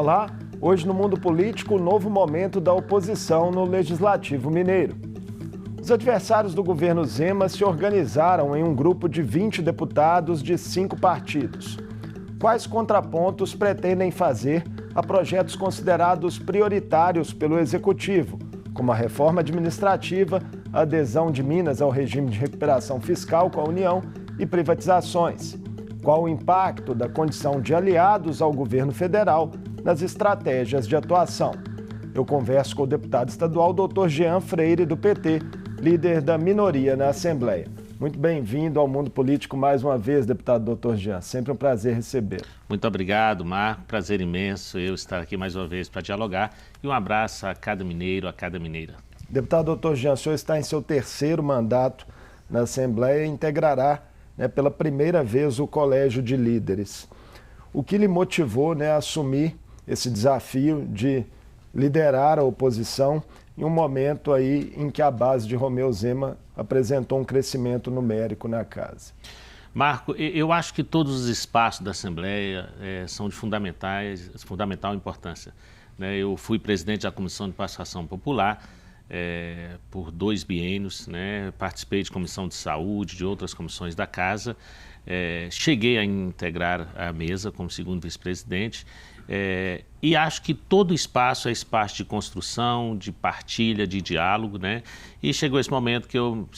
Olá, hoje no Mundo Político, o novo momento da oposição no Legislativo Mineiro. Os adversários do governo Zema se organizaram em um grupo de 20 deputados de 5 partidos. Quais contrapontos pretendem fazer a projetos considerados prioritários pelo Executivo, como a reforma administrativa, a adesão de Minas ao regime de recuperação fiscal com a União e privatizações? Qual o impacto da condição de aliados ao governo federal nas estratégias de atuação? Eu converso com o deputado estadual Dr. Jean Freire, do PT, líder da minoria na Assembleia. Muito bem-vindo ao Mundo Político mais uma vez, deputado Dr. Jean. Sempre um prazer receber. Muito obrigado, Marco. Prazer imenso eu estar aqui mais uma vez para dialogar. E um abraço a cada mineiro, a cada mineira. Deputado Dr. Jean, o senhor está em seu terceiro mandato na Assembleia e integrará pela primeira vez o Colégio de Líderes. O que lhe motivou a assumir esse desafio de liderar a oposição em um momento aí em que a base de Romeu Zema apresentou um crescimento numérico na casa? Marco, eu acho que todos os espaços da Assembleia são de fundamental importância. Eu fui presidente da Comissão de Participação Popular por 2 biênios, participei de comissão de saúde, de outras comissões da casa, cheguei a integrar a mesa como segundo vice-presidente e acho que todo espaço é espaço de construção, de partilha, de diálogo, E chegou esse momento que eu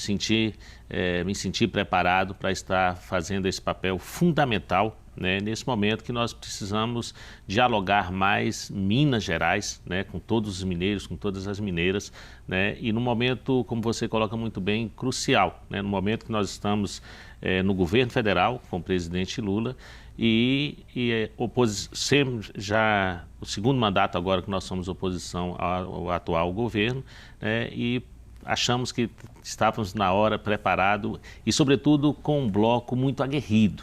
me senti preparado para estar fazendo esse papel fundamental, nesse momento que nós precisamos dialogar mais Minas Gerais, com todos os mineiros, com todas as mineiras, e no momento, como você coloca muito bem, crucial, no momento que nós estamos no governo federal, com o presidente Lula, e já o segundo mandato agora que nós somos oposição ao atual governo, e achamos que estávamos na hora preparado e, sobretudo, com um bloco muito aguerrido.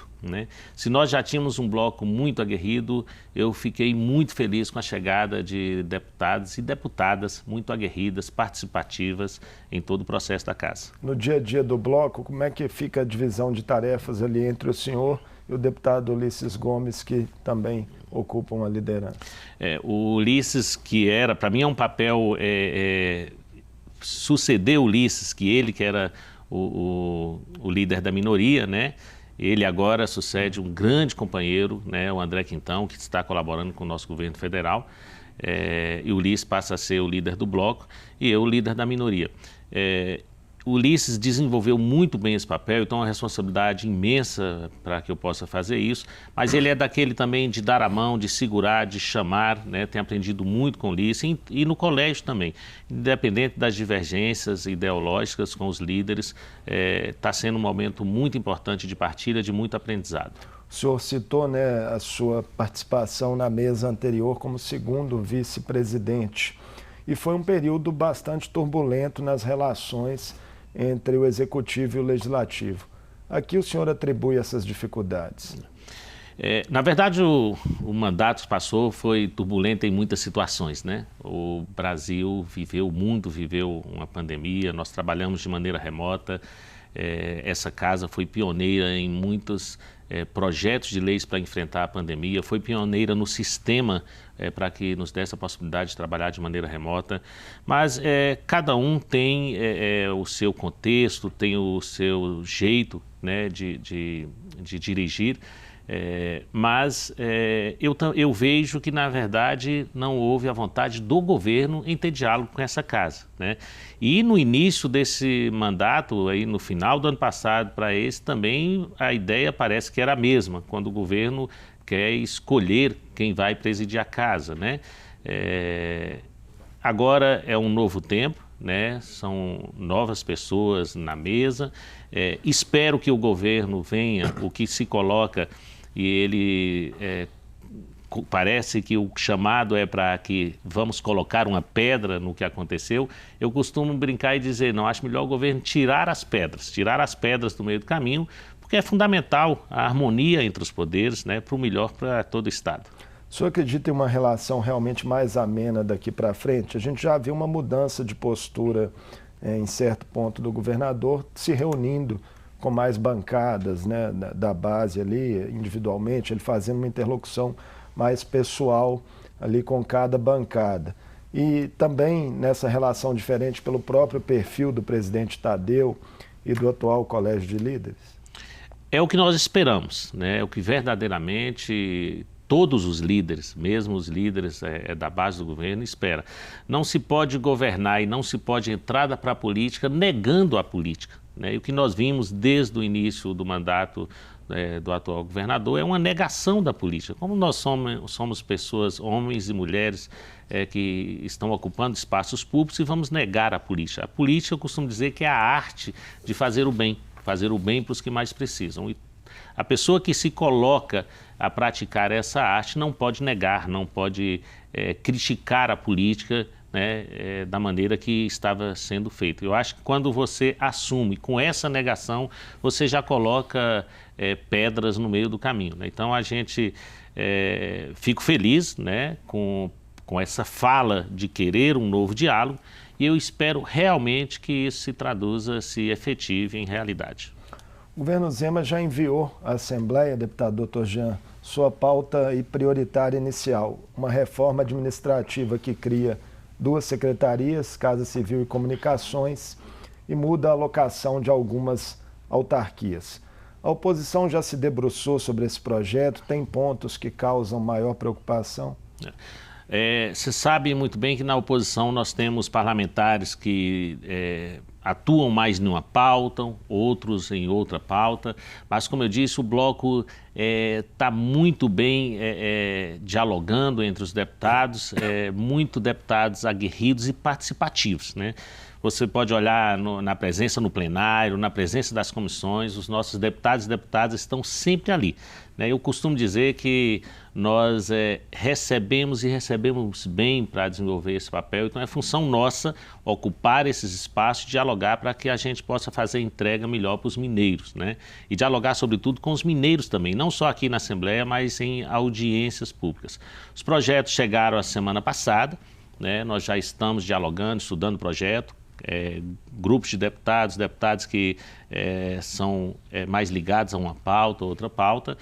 Se nós já tínhamos um bloco muito aguerrido, eu fiquei muito feliz com a chegada de deputados e deputadas muito aguerridas, participativas em todo o processo da casa. No dia a dia do bloco, como é que fica a divisão de tarefas ali entre o senhor e o deputado Ulisses Gomes, que também ocupam a liderança? O Ulisses, que era, para mim é um papel, suceder o Ulisses, que era o líder da minoria, Ele agora sucede um grande companheiro, o André Quintão, que está colaborando com o nosso governo federal, e o Ulisses passa a ser o líder do bloco e eu o líder da minoria. O Ulisses desenvolveu muito bem esse papel, então é uma responsabilidade imensa para que eu possa fazer isso, mas ele é daquele também de dar a mão, de segurar, de chamar, tem aprendido muito com o Ulisses e no colégio também. Independente das divergências ideológicas com os líderes, está sendo um momento muito importante de partilha, de muito aprendizado. O senhor citou a sua participação na mesa anterior como segundo vice-presidente, e foi um período bastante turbulento nas relações entre o Executivo e o Legislativo. A que o senhor atribui essas dificuldades? Na verdade, o mandato que passou foi turbulento em muitas situações, O Brasil viveu uma pandemia, nós trabalhamos de maneira remota, essa casa foi pioneira em muitos projetos de leis para enfrentar a pandemia, foi pioneira no sistema para que nos desse a possibilidade de trabalhar de maneira remota, mas cada um tem o seu contexto, tem o seu jeito de dirigir, mas eu vejo que, na verdade, não houve a vontade do governo em ter diálogo com essa casa, E no início desse mandato, aí no final do ano passado para esse, também a ideia parece que era a mesma, quando o governo quer escolher quem vai presidir a casa, Agora é um novo tempo, São novas pessoas na mesa, espero que o governo venha, o que se coloca, e ele parece que o chamado é para que vamos colocar uma pedra no que aconteceu. Eu costumo brincar e dizer, não, acho melhor o governo tirar as pedras do meio do caminho, porque é fundamental a harmonia entre os poderes, para o melhor para todo o Estado. O senhor acredita em uma relação realmente mais amena daqui para frente? A gente já viu uma mudança de postura em certo ponto do governador se reunindo com mais bancadas, né, da base ali, individualmente, ele fazendo uma interlocução mais pessoal ali com cada bancada. E também nessa relação diferente pelo próprio perfil do presidente Tadeu e do atual Colégio de Líderes? É o que nós esperamos, né? É o que verdadeiramente todos os líderes, mesmo os líderes da base do governo, esperam. Não se pode governar e não se pode entrar para a política negando a política, né? E o que nós vimos desde o início do mandato do atual governador é uma negação da política. Como nós somos pessoas, homens e mulheres, que estão ocupando espaços públicos e vamos negar a política. A política, eu costumo dizer que é a arte de fazer o bem para os que mais precisam. E a pessoa que se coloca a praticar essa arte não pode negar, não pode criticar a política, né, da maneira que estava sendo feito. Eu acho que quando você assume com essa negação, você já coloca pedras no meio do caminho, né? Então a gente fico feliz, né, com essa fala de querer um novo diálogo e eu espero realmente que isso se traduza, se efetive em realidade. O governo Zema já enviou à Assembleia, deputado Dr. Jean, sua pauta e prioritária inicial, uma reforma administrativa que cria 2 secretarias, Casa Civil e Comunicações, e muda a alocação de algumas autarquias. A oposição já se debruçou sobre esse projeto, tem pontos que causam maior preocupação? Você sabe muito bem que na oposição nós temos parlamentares que atuam mais numa pauta, outros em outra pauta, mas como eu disse, o bloco está muito bem dialogando entre os deputados, muito deputados aguerridos e participativos, né? Você pode olhar na presença no plenário, na presença das comissões, os nossos deputados e deputadas estão sempre ali, né? Eu costumo dizer que nós recebemos bem para desenvolver esse papel, então é função nossa ocupar esses espaços, dialogar para que a gente possa fazer entrega melhor para os mineiros, né? E dialogar sobretudo com os mineiros também, não só aqui na Assembleia, mas em audiências públicas. Os projetos chegaram a semana passada, né? Nós já estamos dialogando, estudando o projeto, grupos de deputados que são mais ligados a uma pauta, outra pauta.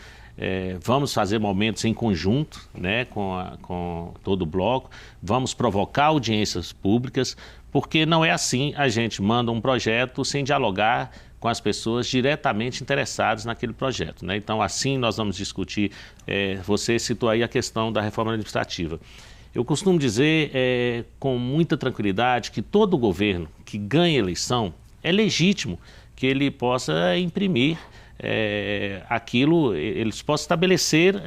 Vamos fazer momentos em conjunto, né, com todo o bloco, vamos provocar audiências públicas, porque não é assim a gente manda um projeto sem dialogar com as pessoas diretamente interessadas naquele projeto, né? Então assim nós vamos discutir, você citou aí a questão da reforma administrativa. Eu costumo dizer com muita tranquilidade que todo governo que ganha eleição é legítimo que ele possa imprimir aquilo, eles possam estabelecer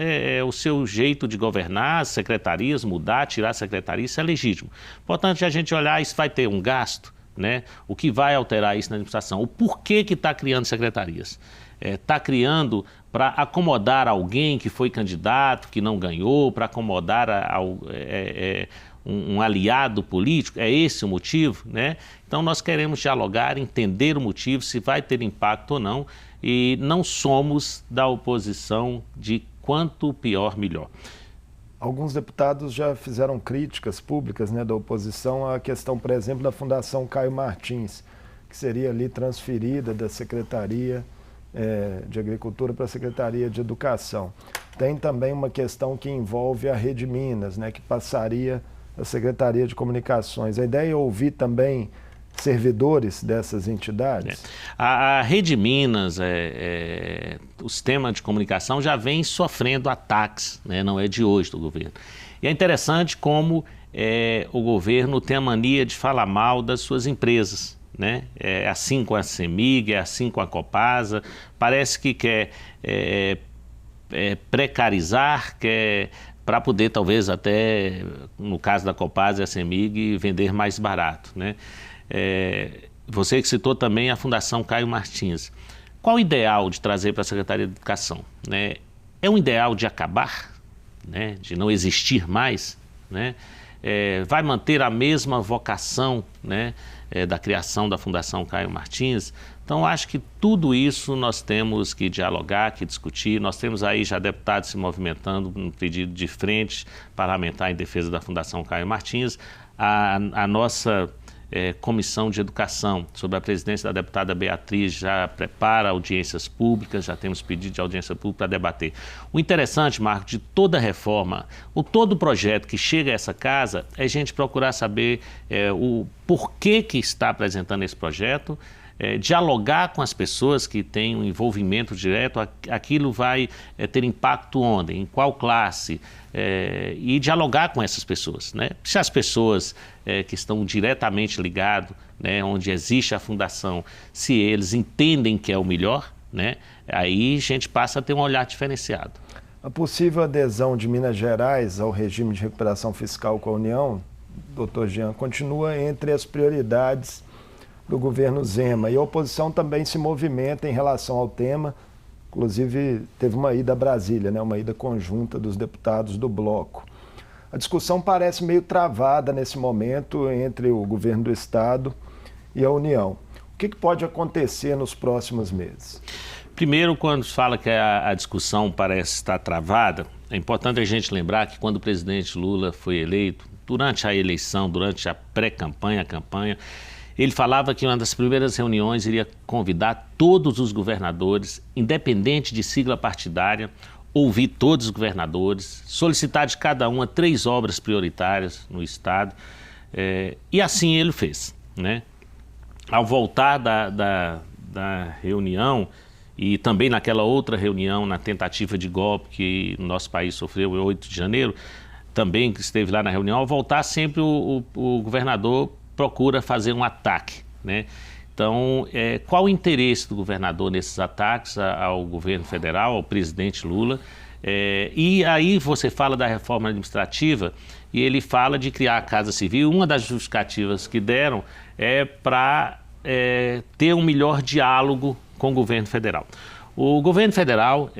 o seu jeito de governar, as secretarias, mudar, tirar secretarias, isso é legítimo. Importante a gente olhar, isso vai ter um gasto, né? O que vai alterar isso na administração, o porquê que está criando secretarias. Está criando para acomodar alguém que foi candidato, que não ganhou, para acomodar um aliado político, é esse o motivo, né? Então nós queremos dialogar, entender o motivo, se vai ter impacto ou não, e não somos da oposição de quanto pior, melhor. Alguns deputados já fizeram críticas públicas, né, da oposição à questão, por exemplo, da Fundação Caio Martins, que seria ali transferida da Secretaria de Agricultura para a Secretaria de Educação. Tem também uma questão que envolve a Rede Minas, né, que passaria à Secretaria de Comunicações. A ideia é ouvir também servidores dessas entidades? A Rede Minas, o sistema de comunicação já vem sofrendo ataques, né, não é de hoje do governo. E é interessante como o governo tem a mania de falar mal das suas empresas, né? É assim com a CEMIG, é assim com a Copasa, parece que quer precarizar, quer para poder talvez até, no caso da Copasa e a CEMIG, vender mais barato, né? Você que citou também a Fundação Caio Martins. Qual o ideal de trazer para a Secretaria de Educação, né? É um ideal de acabar, né? De não existir mais, né? Vai manter a mesma vocação, né, da criação da Fundação Caio Martins? Então, acho que tudo isso nós temos que dialogar, que discutir. Nós temos aí já deputados se movimentando no pedido de frente parlamentar em defesa da Fundação Caio Martins. A nossa Comissão de Educação, sob a presidência da deputada Beatriz, já prepara audiências públicas, já temos pedido de audiência pública para debater. O interessante, Marco, de toda reforma, ou todo projeto que chega a essa casa, é a gente procurar saber o porquê que está apresentando esse projeto, dialogar com as pessoas que têm um envolvimento direto, aquilo vai ter impacto onde, em qual classe, e dialogar com essas pessoas, né? Se as pessoas que estão diretamente ligadas, né, onde existe a fundação, se eles entendem que é o melhor, né, aí a gente passa a ter um olhar diferenciado. A possível adesão de Minas Gerais ao regime de recuperação fiscal com a União, doutor Jean, continua entre as prioridades do governo Zema, e a oposição também se movimenta em relação ao tema. Inclusive teve uma ida a Brasília, né, uma ida conjunta dos deputados do bloco. A discussão parece meio travada nesse momento entre o governo do estado e a União. O que pode acontecer nos próximos meses? Primeiro, quando se fala que a discussão parece estar travada, é importante a gente lembrar que quando o presidente Lula foi eleito, durante a eleição, durante a pré-campanha, a campanha, ele falava que uma das primeiras reuniões iria convidar todos os governadores, independente de sigla partidária, ouvir todos os governadores, solicitar de cada uma 3 obras prioritárias no estado, e assim ele fez, né? Ao voltar da reunião, e também naquela outra reunião, na tentativa de golpe que o nosso país sofreu em 8 de janeiro, também que esteve lá na reunião, ao voltar sempre o governador procura fazer um ataque, né? Então, qual o interesse do governador nesses ataques ao governo federal, ao presidente Lula? E aí você fala da reforma administrativa e ele fala de criar a Casa Civil. Uma das justificativas que deram é para ter um melhor diálogo com o governo federal. O governo federal,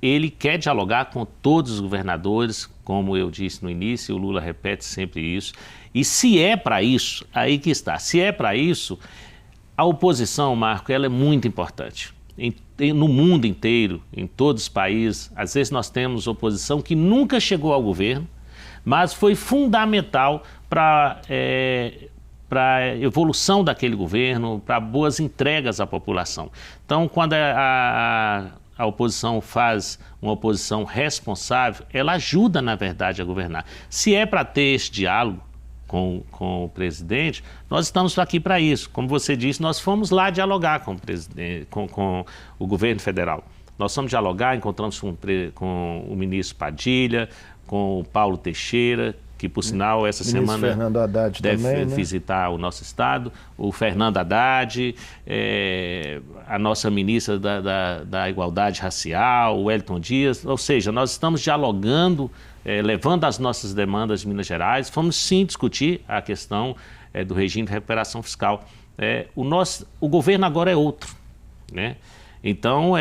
ele quer dialogar com todos os governadores, como eu disse no início, o Lula repete sempre isso. E se é para isso, aí que está, se é para isso, a oposição, Marco, ela é muito importante. No mundo inteiro, em todos os países, às vezes nós temos oposição que nunca chegou ao governo, mas foi fundamental para a evolução daquele governo, para boas entregas à população. Então, quando a oposição faz uma oposição responsável, ela ajuda, na verdade, a governar. Se é para ter esse diálogo com o presidente, nós estamos aqui para isso. Como você disse, nós fomos lá dialogar com o governo federal. Nós fomos dialogar, encontramos com o ministro Padilha, com o Paulo Teixeira, que por sinal essa semana Fernando Haddad deve também, né? visitar o nosso estado, o Fernando Haddad, a nossa ministra da Igualdade Racial, o Wellington Dias, ou seja, nós estamos dialogando, levando as nossas demandas de Minas Gerais, vamos sim discutir a questão do regime de recuperação fiscal. O governo agora é outro, né? Então,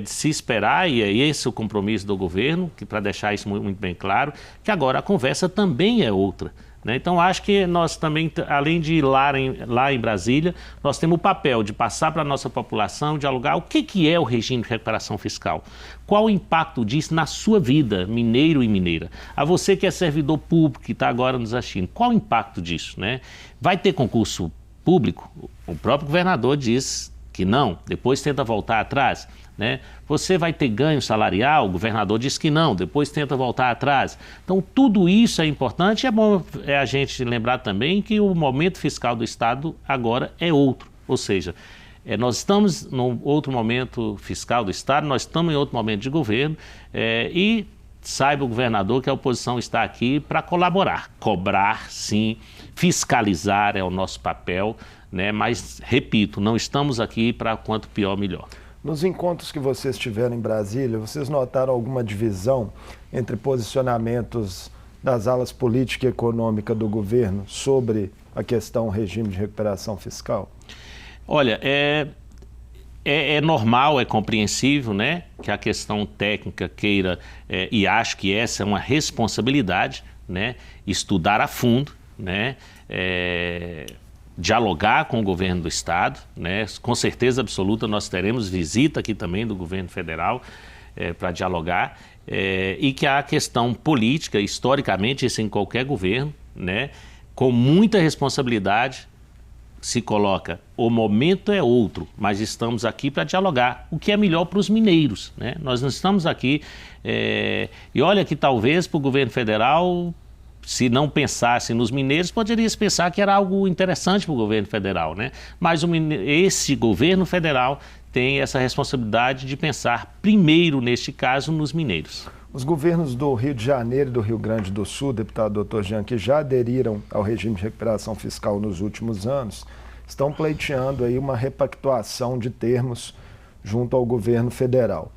de se esperar, e é esse o compromisso do governo, que para deixar isso muito bem claro, que agora a conversa também é outra, né? Então, acho que nós também, além de ir lá em Brasília, nós temos o papel de passar para a nossa população, dialogar o que é o regime de recuperação fiscal, qual o impacto disso na sua vida, mineiro e mineira. A você que é servidor público, que está agora nos assistindo, qual o impacto disso, né? Vai ter concurso público? O próprio governador diz que não, depois tenta voltar atrás, né? Você vai ter ganho salarial? O governador diz que não, depois tenta voltar atrás. Então, tudo isso é importante e é bom a gente lembrar também que o momento fiscal do Estado agora é outro, ou seja, nós estamos num outro momento fiscal do Estado, nós estamos em outro momento de governo e saiba o governador que a oposição está aqui para colaborar, cobrar sim, fiscalizar é o nosso papel, né? Mas, repito, não estamos aqui para quanto pior, melhor. Nos encontros que vocês tiveram em Brasília, vocês notaram alguma divisão entre posicionamentos das alas política e econômica do governo sobre a questão regime de recuperação fiscal? Olha, é normal, é compreensível, né, que a questão técnica queira, e acho que essa é uma responsabilidade, né, estudar a fundo, né, dialogar com o governo do Estado, né? Com certeza absoluta nós teremos visita aqui também do governo federal para dialogar, e que a questão política, historicamente, isso em qualquer governo, né? com muita responsabilidade, se coloca, o momento é outro, mas estamos aqui para dialogar, o que é melhor para os mineiros, né? Nós não estamos aqui, e olha que talvez para o governo federal, se não pensasse nos mineiros, poderia se pensar que era algo interessante para o governo federal, né? Mas esse governo federal tem essa responsabilidade de pensar primeiro, neste caso, nos mineiros. Os governos do Rio de Janeiro e do Rio Grande do Sul, deputado Dr. Jean, que já aderiram ao regime de recuperação fiscal nos últimos anos, estão pleiteando aí uma repactuação de termos junto ao governo federal.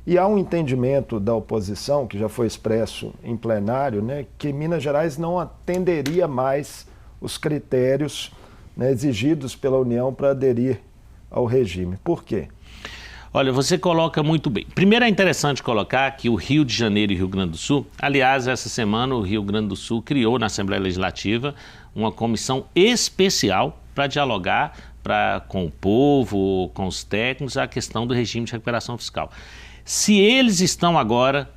E há um entendimento da oposição, que já foi expresso em plenário, né, que Minas Gerais não atenderia mais os critérios, né, exigidos pela União para aderir ao regime. Por quê? Olha, você coloca muito bem. Primeiro é interessante colocar que o Rio de Janeiro e Rio Grande do Sul, aliás, essa semana o Rio Grande do Sul criou na Assembleia Legislativa uma comissão especial para dialogar com o povo, com os técnicos, a questão do regime de recuperação fiscal. Se eles estão agora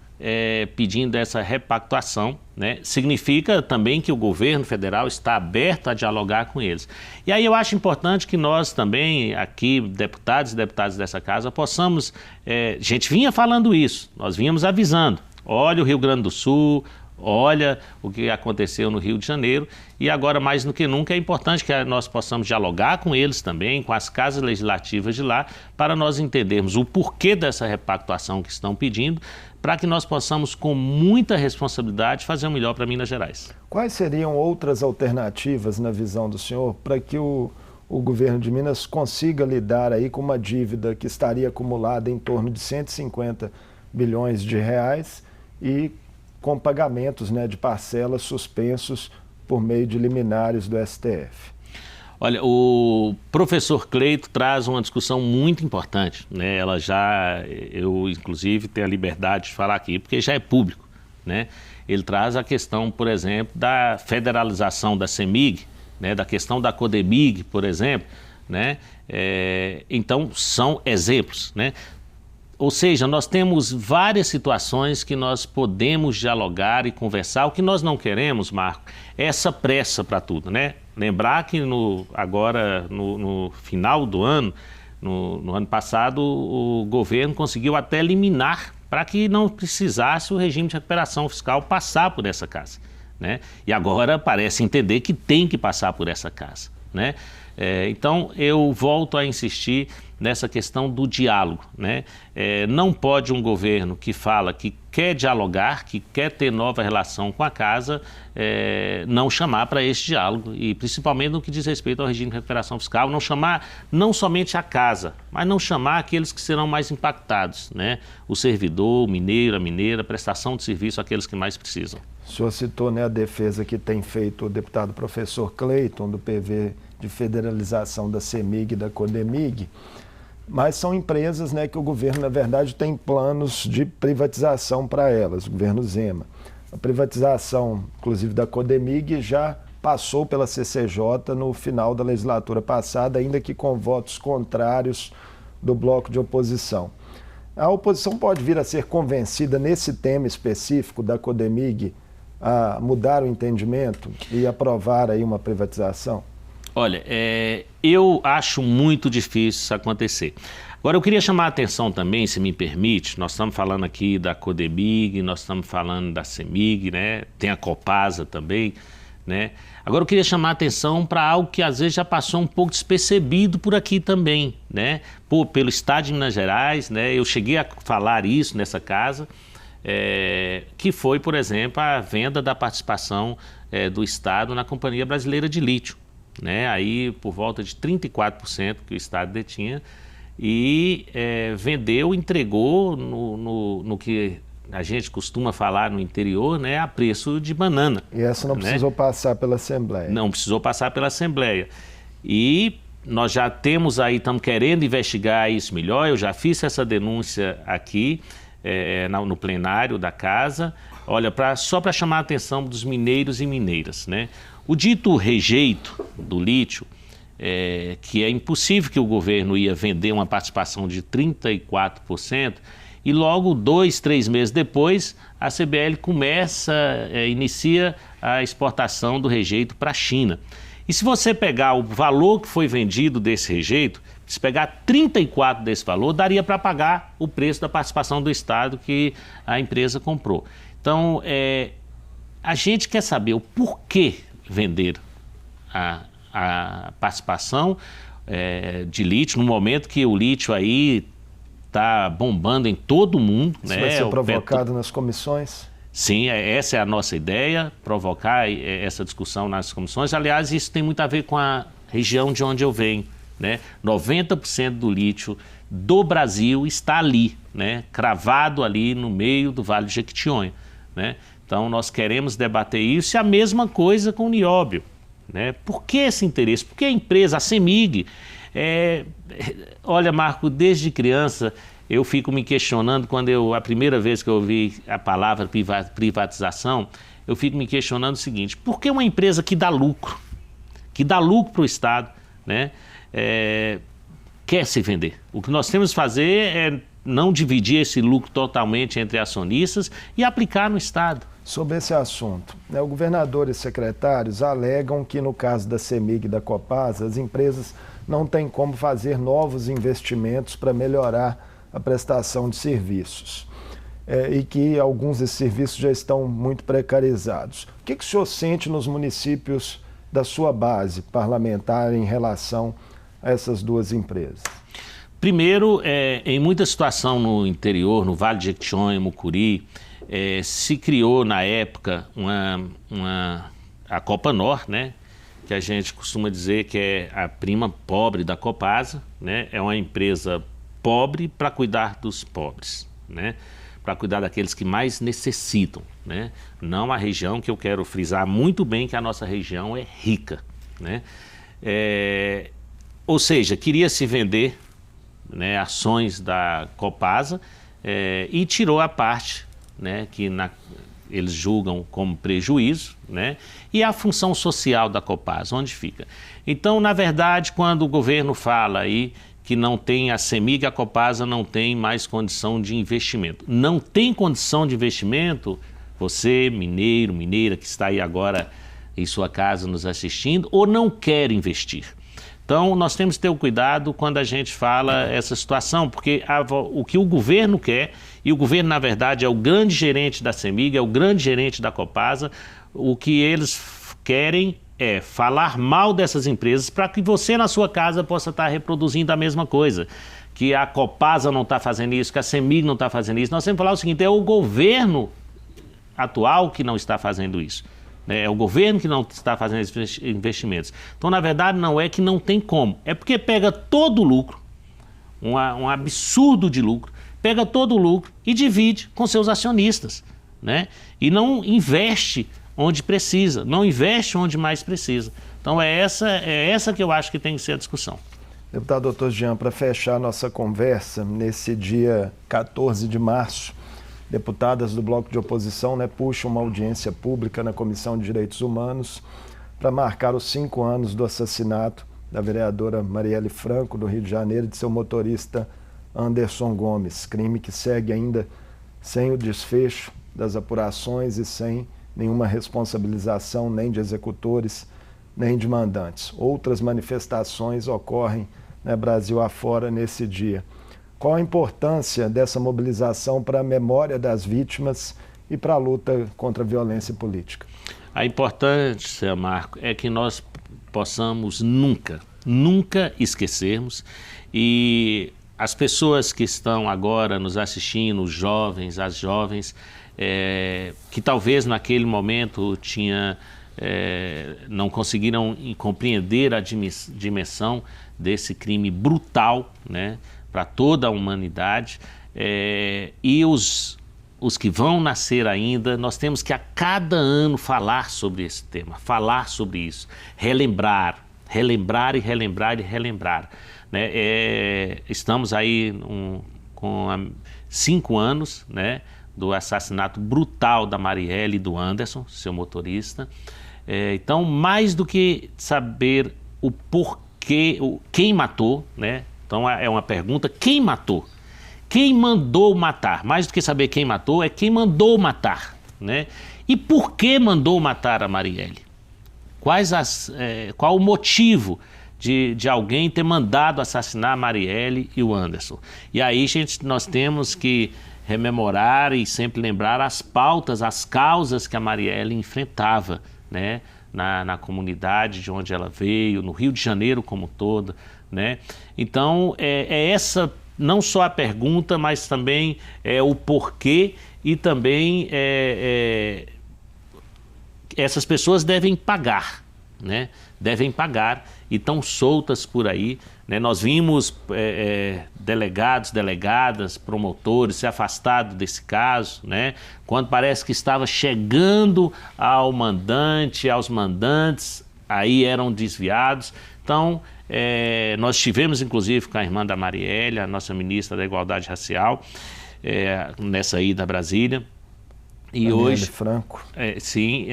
pedindo essa repactuação, né, significa também que o governo federal está aberto a dialogar com eles. E aí eu acho importante que nós também, aqui, deputados e deputadas dessa casa, possamos... a gente vinha falando isso, nós vínhamos avisando. Olha o Rio Grande do Sul, olha o que aconteceu no Rio de Janeiro, e agora mais do que nunca é importante que nós possamos dialogar com eles também, com as casas legislativas de lá, para nós entendermos o porquê dessa repactuação que estão pedindo, para que nós possamos, com muita responsabilidade, fazer o melhor para Minas Gerais. Quais seriam outras alternativas, na visão do senhor, para que o governo de Minas consiga lidar aí com uma dívida que estaria acumulada em torno de 150 bilhões de reais e com pagamentos, né, de parcelas suspensos por meio de liminares do STF? Olha, o professor Cleito traz uma discussão muito importante, né? Eu inclusive tenho a liberdade de falar aqui, porque já é público, né? Ele traz a questão, por exemplo, da federalização da CEMIG, né? Da questão da CODEMIG, por exemplo, né? Então, são exemplos, né? Ou seja, nós temos várias situações que nós podemos dialogar e conversar. O que nós não queremos, Marco, é essa pressa para tudo, né? Lembrar que agora no final do ano, no ano passado, o governo conseguiu até liminar para que não precisasse o regime de recuperação fiscal passar por essa casa, né? E agora parece entender que tem que passar por essa casa, né? Então, eu volto a insistir nessa questão do diálogo, né? Não pode um governo que fala que quer dialogar, que quer ter nova relação com a casa, não chamar para esse diálogo, e principalmente no que diz respeito ao regime de recuperação fiscal, não chamar não somente a casa, mas não chamar aqueles que serão mais impactados, né? O servidor, o mineiro, a mineira, a prestação de serviço àqueles que mais precisam. O senhor citou, né, a defesa que tem feito o deputado professor Cleiton, do PV de federalização da CEMIG e da CODEMIG, mas são empresas, né, que o governo, na verdade, tem planos de privatização para elas, o governo Zema. A privatização, inclusive, da CODEMIG já passou pela CCJ no final da legislatura passada, ainda que com votos contrários do bloco de oposição. A oposição pode vir a ser convencida nesse tema específico da CODEMIG a mudar o entendimento e aprovar aí uma privatização? Olha, eu acho muito difícil isso acontecer. Agora, eu queria chamar a atenção também, se me permite, nós estamos falando aqui da CODEMIG, nós estamos falando da CEMIG, né? Tem a Copasa também, né? Agora, eu queria chamar a atenção para algo que às vezes já passou um pouco despercebido por aqui também, né? Pelo Estado de Minas Gerais, né? Eu cheguei a falar isso nessa casa, que foi, por exemplo, a venda da participação do Estado na Companhia Brasileira de Lítio, né? Aí por volta de 34% que o Estado detinha, e vendeu, entregou no que a gente costuma falar no interior, né, a preço de banana. E essa não precisou passar pela Assembleia. Não precisou passar pela Assembleia. E nós já temos aí, estamos querendo investigar isso melhor, eu já fiz essa denúncia aqui no plenário da casa. Olha, só para chamar a atenção dos mineiros e mineiras, né? O dito rejeito do lítio, que é impossível que o governo ia vender uma participação de 34%, e logo 2, 3 meses depois a CBL inicia a exportação do rejeito para a China. E se você pegar o valor que foi vendido desse rejeito, se pegar 34 desse valor, daria para pagar o preço da participação do Estado que a empresa comprou. Então, a gente quer saber o porquê vender a participação de lítio, no momento que o lítio aí está bombando em todo o mundo. Isso vai ser provocado nas comissões? Sim, essa é a nossa ideia, provocar essa discussão nas comissões. Aliás, isso tem muito a ver com a região de onde eu venho, né? 90% do lítio do Brasil está ali, né? Cravado ali no meio do Vale do Jequitinhonha, né? Então, nós queremos debater isso e a mesma coisa com o nióbio, né? Por que esse interesse? Porque a empresa, a CEMIG, olha, Marco, desde criança eu fico me questionando, a primeira vez que eu ouvi a palavra privatização, eu fico me questionando o seguinte: por que uma empresa que dá lucro para o Estado, né, quer se vender? O que nós temos que fazer é não dividir esse lucro totalmente entre acionistas e aplicar no Estado. Sobre esse assunto, o governador e secretários alegam que no caso da CEMIG e da Copasa, as empresas não têm como fazer novos investimentos para melhorar a prestação de serviços e que alguns desses serviços já estão muito precarizados. O que o senhor sente nos municípios da sua base parlamentar em relação a essas duas empresas? Primeiro, em muita situação no interior, no Vale de Jequitinhonha, Mucuri, se criou na época a Copanor, né, que a gente costuma dizer que é a prima pobre da Copasa, né, é uma empresa pobre para cuidar dos pobres, né, para cuidar daqueles que mais necessitam, né, não a região, que eu quero frisar muito bem que a nossa região é rica, né, ou seja, queria se vender, né, ações da Copasa e tirou a parte, né, que eles julgam como prejuízo, né, e a função social da Copasa, onde fica. Então, na verdade, quando o governo fala aí que não tem a CEMIG, a Copasa não tem mais condição de investimento. Não tem condição de investimento, você, mineiro, mineira, que está aí agora em sua casa nos assistindo, ou não quer investir. Então, nós temos que ter o cuidado quando a gente fala essa situação, porque o que o governo quer, e o governo, na verdade, é o grande gerente da CEMIG, é o grande gerente da Copasa, o que eles querem é falar mal dessas empresas para que você na sua casa possa estar reproduzindo a mesma coisa. Que a Copasa não está fazendo isso, que a CEMIG não está fazendo isso. Nós temos que falar o seguinte: é o governo atual que não está fazendo isso. É o governo que não está fazendo esses investimentos. Então, na verdade, não é que não tem como. É porque pega todo o lucro, um absurdo de lucro, pega todo o lucro e divide com seus acionistas, né? E não investe onde precisa, não investe onde mais precisa. Então é essa que eu acho que tem que ser a discussão. Deputado Dr. Jean, para fechar nossa conversa, nesse dia 14 de março, deputadas do Bloco de Oposição puxam uma audiência pública na Comissão de Direitos Humanos para marcar os 5 anos do assassinato da vereadora Marielle Franco, do Rio de Janeiro, e de seu motorista Anderson Gomes, crime que segue ainda sem o desfecho das apurações e sem nenhuma responsabilização nem de executores, nem de mandantes. Outras manifestações ocorrem, Brasil afora, nesse dia. Qual a importância dessa mobilização para a memória das vítimas e para a luta contra a violência política? A importância, Marco, é que nós possamos nunca esquecermos, e as pessoas que estão agora nos assistindo, os jovens, as jovens, que talvez naquele momento não conseguiram compreender a dimensão desse crime brutal, né, para toda a humanidade, e os que vão nascer ainda, nós temos que a cada ano falar sobre esse tema, falar sobre isso, relembrar e relembrar, né? Estamos aí com 5 anos, né, do assassinato brutal da Marielle e do Anderson, seu motorista. Então, mais do que saber o porquê, quem matou, né? Então é uma pergunta: quem matou? Quem mandou matar? Mais do que saber quem matou, é quem mandou matar, né? E por que mandou matar a Marielle? Qual o motivo de alguém ter mandado assassinar a Marielle e o Anderson? E aí, gente, nós temos que rememorar e sempre lembrar as pautas, as causas que a Marielle enfrentava, né? Na comunidade de onde ela veio, no Rio de Janeiro como todo, né? Então, essa não só a pergunta, mas também o porquê e também essas pessoas devem pagar, né? Devem pagar e estão soltas por aí, né? Nós vimos delegados, delegadas, promotores se afastados desse caso, né? Quando parece que estava chegando ao mandante, aos mandantes, aí eram desviados. Então, nós estivemos inclusive com a irmã da Marielle, a nossa ministra da Igualdade Racial, nessa ida a Brasília. E Aniele hoje, Franco. Sim,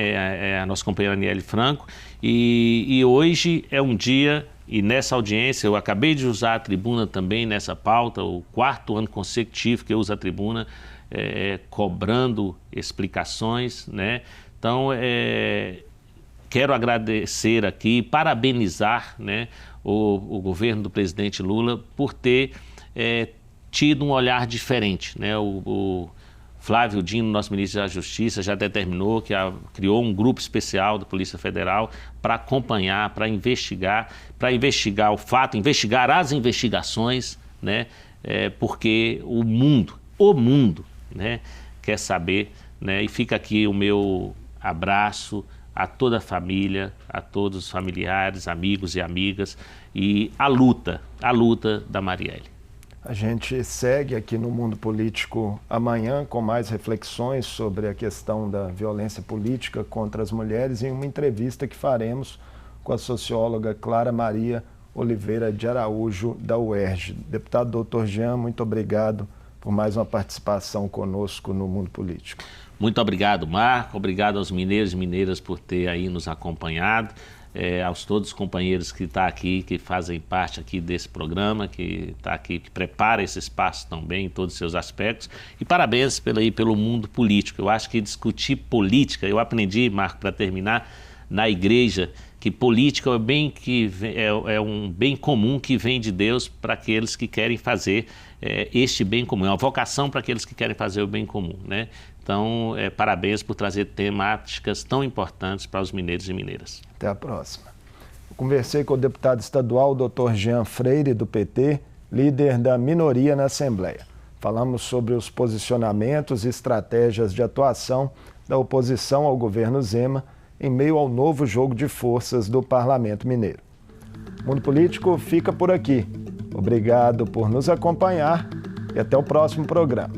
a nossa companheira Aniele Franco. E hoje é um dia, e nessa audiência, eu acabei de usar a tribuna também nessa pauta, o 4º ano consecutivo que eu uso a tribuna, cobrando explicações, né? Então, quero agradecer aqui, parabenizar, né, o governo do presidente Lula por ter tido um olhar diferente, né? O Flávio Dino, nosso ministro da Justiça, já determinou que criou um grupo especial da Polícia Federal para acompanhar, para investigar o fato, investigar as investigações, né? Porque o mundo, né, quer saber, né? E fica aqui o meu abraço a toda a família, a todos os familiares, amigos e amigas, e a luta da Marielle. A gente segue aqui no Mundo Político amanhã com mais reflexões sobre a questão da violência política contra as mulheres em uma entrevista que faremos com a socióloga Clara Maria Oliveira de Araújo, da UERJ. Deputado Dr. Jean, muito obrigado por mais uma participação conosco no Mundo Político. Muito obrigado, Marco. Obrigado aos mineiros e mineiras por ter aí nos acompanhado. Aos todos os companheiros que estão aqui, que fazem parte aqui desse programa, que está aqui, que prepara esse espaço também em todos os seus aspectos. E parabéns pelo mundo político. Eu acho que discutir política, eu aprendi, Marco, para terminar, na igreja, que política é um bem comum que vem de Deus para aqueles que querem fazer este bem comum. É uma vocação para aqueles que querem fazer o bem comum, né? Então, parabéns por trazer temáticas tão importantes para os mineiros e mineiras. Até a próxima. Eu conversei com o deputado estadual Dr. Jean Freire, do PT, líder da minoria na Assembleia. Falamos sobre os posicionamentos e estratégias de atuação da oposição ao governo Zema em meio ao novo jogo de forças do Parlamento Mineiro. O Mundo Político fica por aqui. Obrigado por nos acompanhar e até o próximo programa.